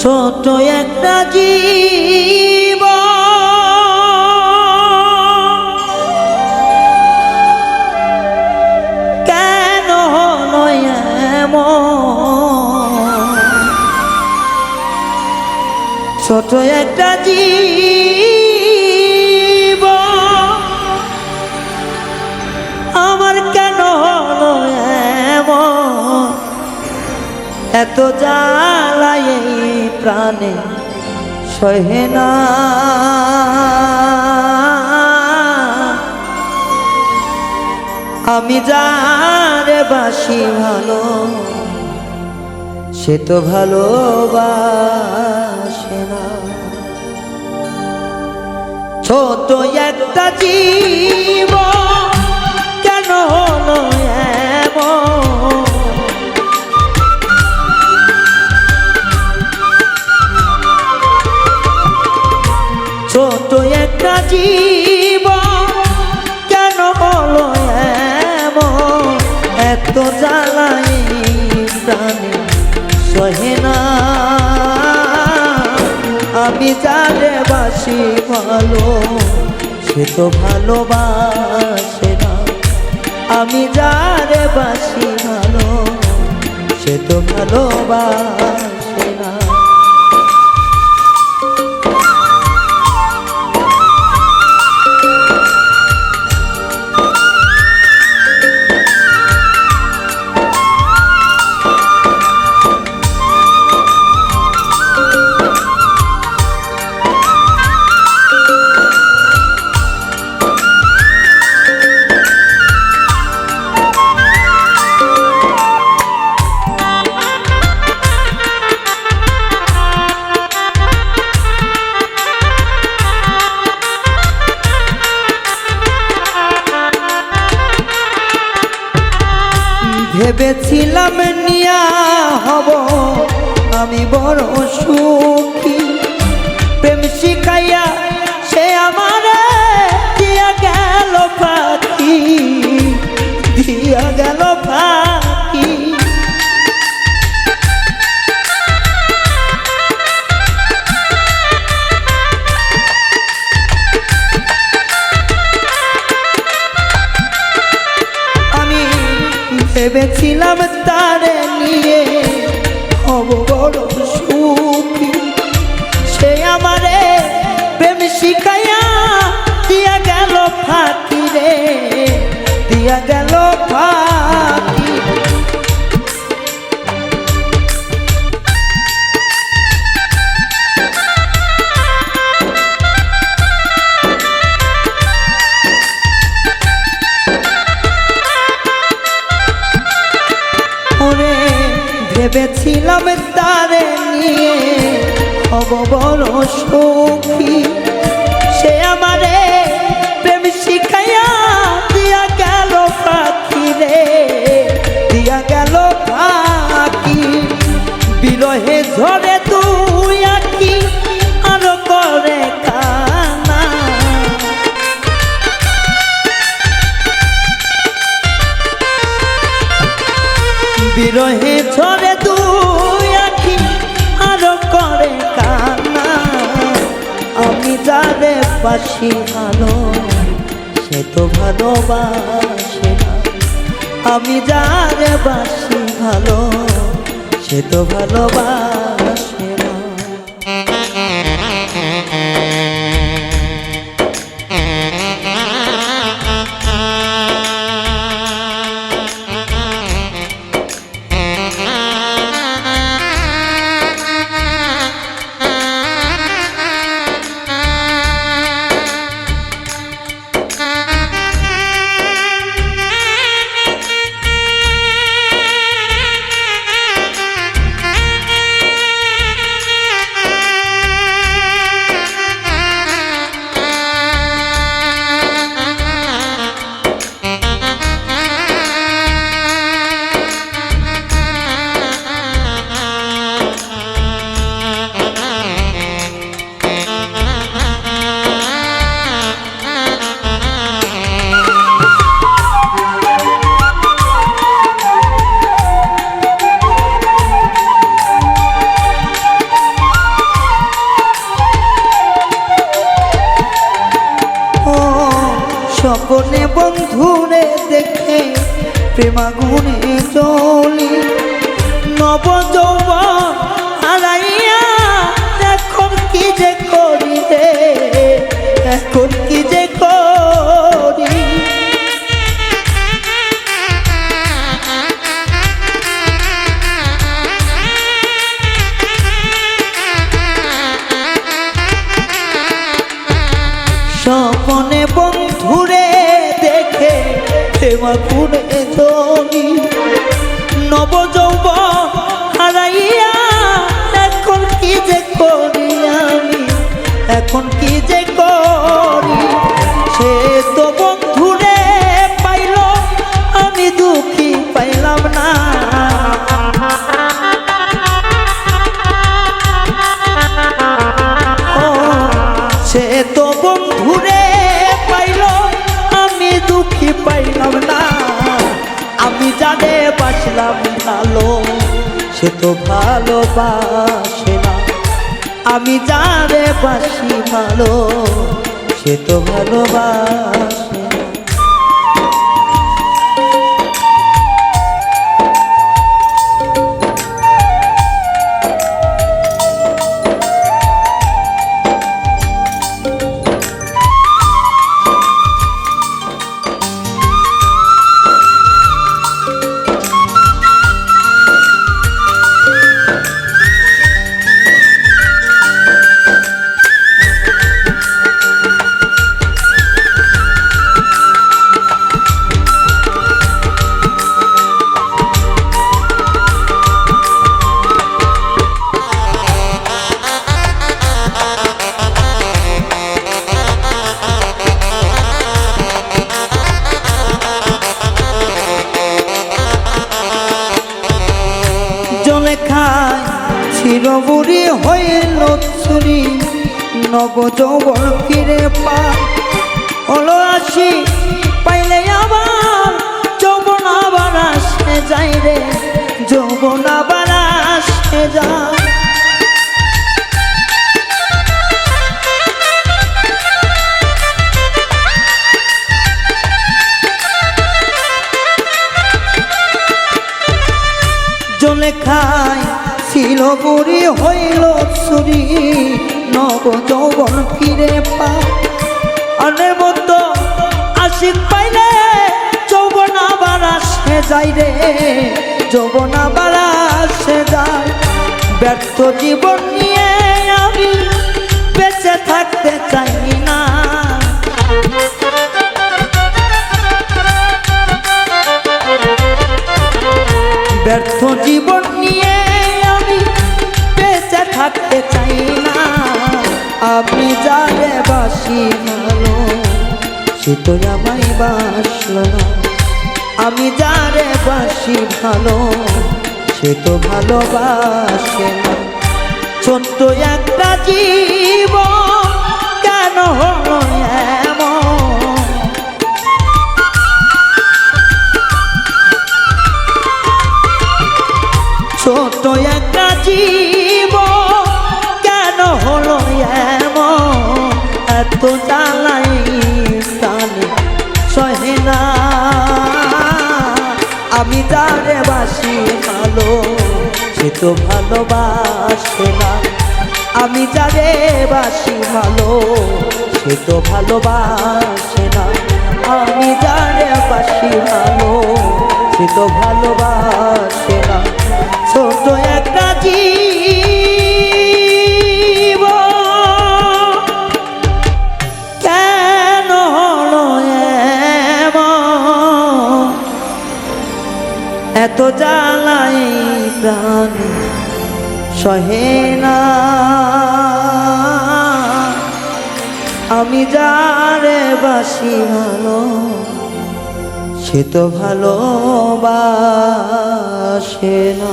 ছোট একটা জীব কেন হলো এমন? ছোট একটা জীব আমার কেন হলো এমন? এত জ্বালায় প্রাণে সহে না, আমি যারে বাসি ভালো সে তো ভালোবাসে না। ছোট একটা জীব কেন হলো এমন? ছোট একটা জীব কেন হলো এমন? এত জ্বালায় প্রাণে সহে না, আমি যারে বাসি ভালো সে তো ভালোবাসে না। আমি যারে বাসি ভালো সে তো ভালোবাসে না। ভেবেছিলাম নিয়া হব আমি বড় সুখী, প্রেম শিখাইয়া সে আমারে দিয়া গেল ফাঁকি, দিয়া গেল ফাঁকি। ভেবেছিলাম তারে নিয়ে হব বড় সুখী, সে আমারে প্রেম শিখাইয়া দিয়া গেল ফাঁকি রে, দিয়া গেল ফাঁকি। ভেবেছিলাম তারে নিয়ে হব বড় সুখী, সে আমারে প্রেম শিখাইয়া দিয়া গেল ফাঁকি রে, দিয়া গেল ফাঁকি। বিরহে ঝরে তুই আঁকি আরো করে কানা, বিরহে ঝরে তুই আঁকি আরো করে কান্না, আমি যারে বাসি ভালো সে তো ভালোবাসে না। আমি যারে বাসি ভালো সে তো ভালোবাসে না। প্রেমাগুনে চলি নব যৌবন হারাইয়া এখন কি যে করি রে, এখন কি যে করি। স্বপনে বন্ধুরে দেখে প্রেমাগুনে চলি নব যৌবন হারাইয়া এখন কি যে করি আমি, এখন কি যে করি। সে তো বন্ধুরে পাইল আমি দুঃখী পাইলাম না, সে তো বন্ধুরে পাইল আমি দুঃখী পাইলাম না। আমি যারে বাসলাম ভালো সে তো ভালোবাসে না, আমি যারে বাসি ভালো সে তো ভালোবাসে না। চিরবুড়ি হইল চুরি নব যৌবন ফিরে পায় হলো আসি পাইলে আবার যৌবন আবার আসে যায় রে, যৌবন আবার আসে যায়। জলে খায় ছিল বুড়ি হইল চুরি নব যৌবন ফিরে পায় অনের মতো আশিক পাইলে যৌবন আবার আসে যায় রে, যৌবন আবার আসে যায়। ব্যর্থ জীবন নিয়ে আমি বেঁচে থাকতে চাই না, ব্যর্থ জীবন নিয়ে আমি বেঁচে থাকতে চাই না। আমি যারে বাসি ভালো সে তো আমায় বাসল না, আমি যারে বাসি ভালো সে তো ভালোবাসে না। ছোট্ট একটা জীবন কেন হলো এমন, ছোট একটা জীবন কেন হলো এমন, এত জ্বালাই প্রাণে সহে না। আমি যারে বাসি ভালো সে তো ভালোবাসে না, আমি যারে বাসি ভালো সে তো ভালোবাসে না, আমি যারে বাসি ভালো সে তো ভালোবাসে না। ছোট একটা জীবন কেন হলো এমন, এত জ্বালাই প্রাণ সহে না। আমি যারে বাসি ভালো সে তো ভালোবাসে না।